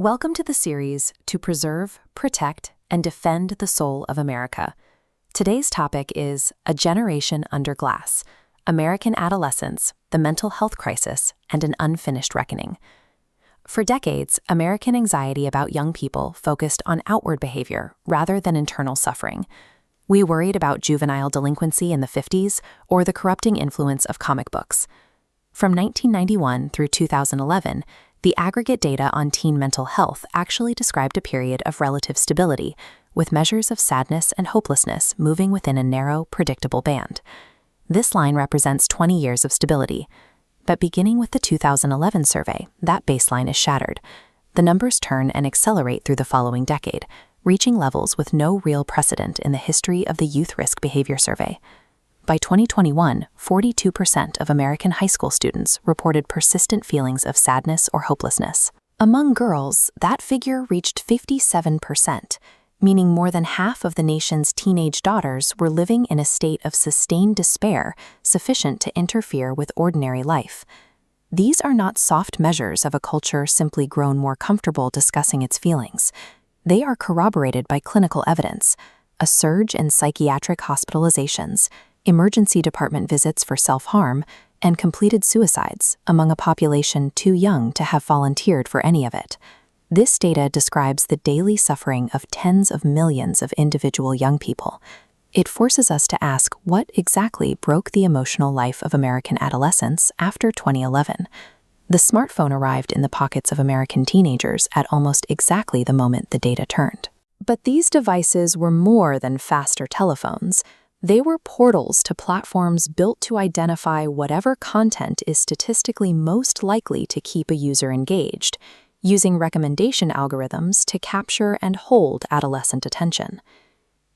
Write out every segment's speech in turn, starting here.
Welcome to the series To Preserve, Protect, and Defend the Soul of America. Today's topic is A Generation Under Glass, American Adolescence, the Mental Health Crisis, and an Unfinished Reckoning. For decades, American anxiety about young people focused on outward behavior rather than internal suffering. We worried about juvenile delinquency in the 50s or the corrupting influence of comic books. From 1991 through 2011, the aggregate data on teen mental health actually described a period of relative stability, with measures of sadness and hopelessness moving within a narrow, predictable band. This line represents 20 years of stability. But beginning with the 2011 survey, that baseline is shattered. The numbers turn and accelerate through the following decade, reaching levels with no real precedent in the history of the Youth Risk Behavior Survey. By 2021, 42% of American high school students reported persistent feelings of sadness or hopelessness. Among girls, that figure reached 57%, meaning more than half of the nation's teenage daughters were living in a state of sustained despair sufficient to interfere with ordinary life. These are not soft measures of a culture simply grown more comfortable discussing its feelings. They are corroborated by clinical evidence, a surge in psychiatric hospitalizations, emergency department visits for self-harm, and completed suicides among a population too young to have volunteered for any of it. This data describes the daily suffering of tens of millions of individual young people. It forces us to ask what exactly broke the emotional life of American adolescents after 2011. The smartphone arrived in the pockets of American teenagers at almost exactly the moment the data turned. But these devices were more than faster telephones. They were portals to platforms built to identify whatever content is statistically most likely to keep a user engaged, using recommendation algorithms to capture and hold adolescent attention.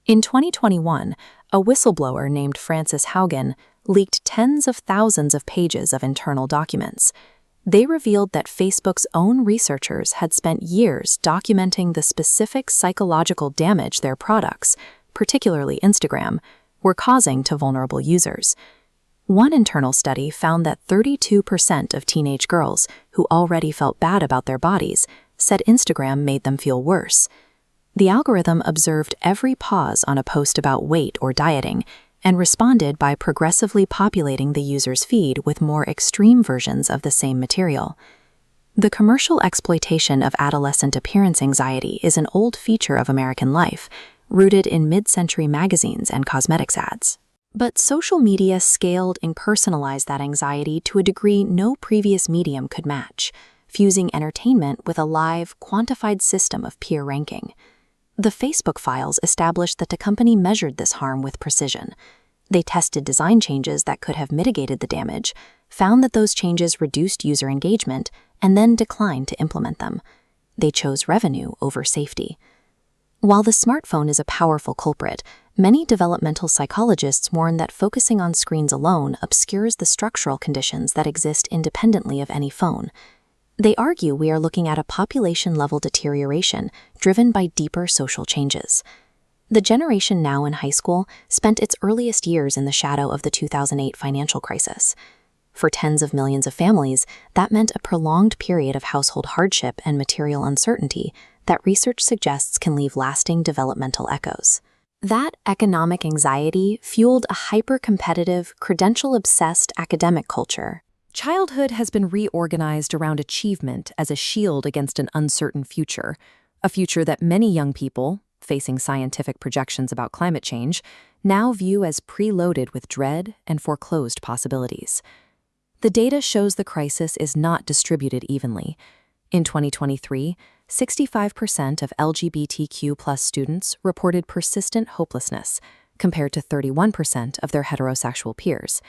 In 2021, a whistleblower named Frances Haugen leaked tens of thousands of pages of internal documents. They revealed that Facebook's own researchers had spent years documenting the specific psychological damage their products, particularly Instagram, were causing to vulnerable users. One internal study found that 32% of teenage girls who already felt bad about their bodies said Instagram made them feel worse. The algorithm observed every pause on a post about weight or dieting and responded by progressively populating the user's feed with more extreme versions of the same material. The commercial exploitation of adolescent appearance anxiety is an old feature of American life, rooted in mid-century magazines and cosmetics ads. But social media scaled and personalized that anxiety to a degree no previous medium could match, fusing entertainment with a live, quantified system of peer ranking. The Facebook files established that the company measured this harm with precision. They tested design changes that could have mitigated the damage, found that those changes reduced user engagement, and then declined to implement them. They chose revenue over safety. While the smartphone is a powerful culprit, many developmental psychologists warn that focusing on screens alone obscures the structural conditions that exist independently of any phone. They argue we are looking at a population-level deterioration driven by deeper social changes. The generation now in high school spent its earliest years in the shadow of the 2008 financial crisis. For tens of millions of families, that meant a prolonged period of household hardship and material uncertainty that research suggests can leave lasting developmental echoes. That economic anxiety fueled a hyper-competitive, credential-obsessed academic culture. Childhood has been reorganized around achievement as a shield against an uncertain future, a future that many young people, facing scientific projections about climate change, now view as preloaded with dread and foreclosed possibilities. The data shows the crisis is not distributed evenly. In 2023, 65% of LGBTQ+ students reported persistent hopelessness, compared to 31% of their heterosexual peers.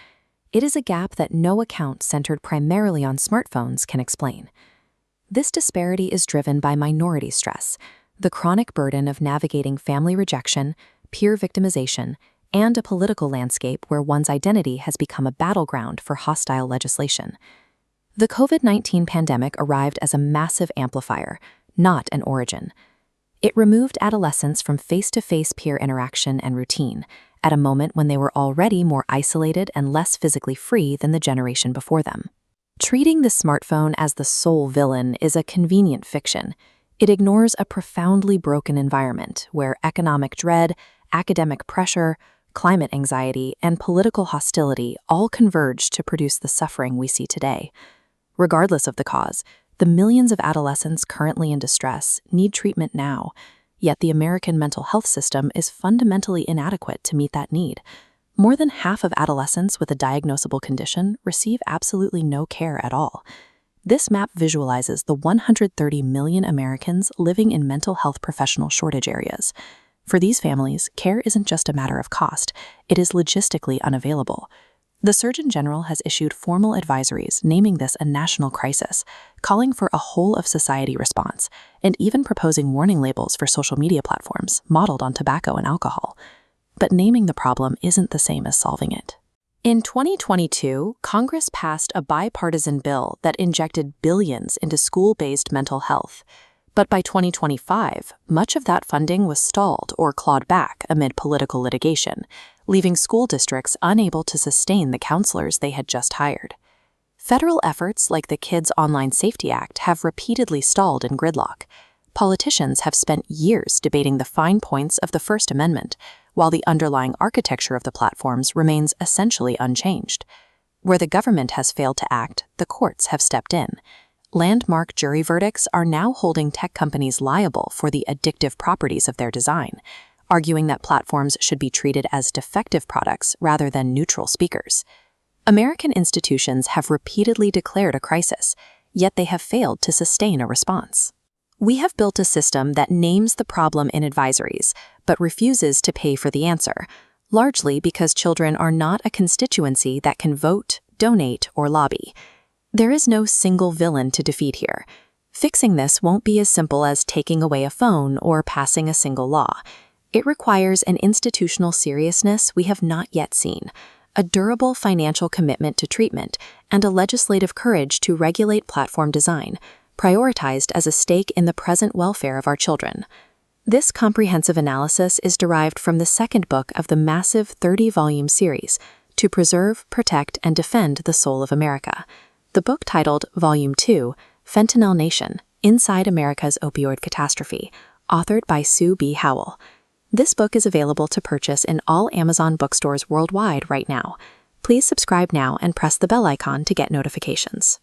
It is a gap that no account centered primarily on smartphones can explain. This disparity is driven by minority stress, the chronic burden of navigating family rejection, peer victimization, and a political landscape where one's identity has become a battleground for hostile legislation. The COVID-19 pandemic arrived as a massive amplifier, not an origin. It removed adolescents from face-to-face peer interaction and routine, at a moment when they were already more isolated and less physically free than the generation before them. Treating the smartphone as the sole villain is a convenient fiction. It ignores a profoundly broken environment where economic dread, academic pressure, climate anxiety, and political hostility all converge to produce the suffering we see today. Regardless of the cause, the millions of adolescents currently in distress need treatment now, yet the American mental health system is fundamentally inadequate to meet that need. More than half of adolescents with a diagnosable condition receive absolutely no care at all. This map visualizes the 130 million Americans living in mental health professional shortage areas. For these families, care isn't just a matter of cost, it is logistically unavailable. The Surgeon General has issued formal advisories naming this a national crisis, calling for a whole-of-society response, and even proposing warning labels for social media platforms modeled on tobacco and alcohol. But naming the problem isn't the same as solving it. In 2022, Congress passed a bipartisan bill that injected billions into school-based mental health. But by 2025, much of that funding was stalled or clawed back amid political litigation, leaving school districts unable to sustain the counselors they had just hired. Federal efforts like the Kids Online Safety Act have repeatedly stalled in gridlock. Politicians have spent years debating the fine points of the First Amendment, while the underlying architecture of the platforms remains essentially unchanged. Where the government has failed to act, the courts have stepped in. Landmark jury verdicts are now holding tech companies liable for the addictive properties of their design, arguing that platforms should be treated as defective products rather than neutral speakers. American institutions have repeatedly declared a crisis, yet they have failed to sustain a response. We have built a system that names the problem in advisories, but refuses to pay for the answer, largely because children are not a constituency that can vote, donate, or lobby. There is no single villain to defeat here. Fixing this won't be as simple as taking away a phone or passing a single law. It requires an institutional seriousness we have not yet seen, a durable financial commitment to treatment, and a legislative courage to regulate platform design, prioritized as a stake in the present welfare of our children. This comprehensive analysis is derived from the second book of the massive 30-volume series, To Preserve, Protect, and Defend the Soul of America. The book titled Volume 2, Fentanyl Nation, Inside America's Opioid Catastrophe, authored by Sue B. Howell. This book is available to purchase in all Amazon bookstores worldwide right now. Please subscribe now and press the bell icon to get notifications.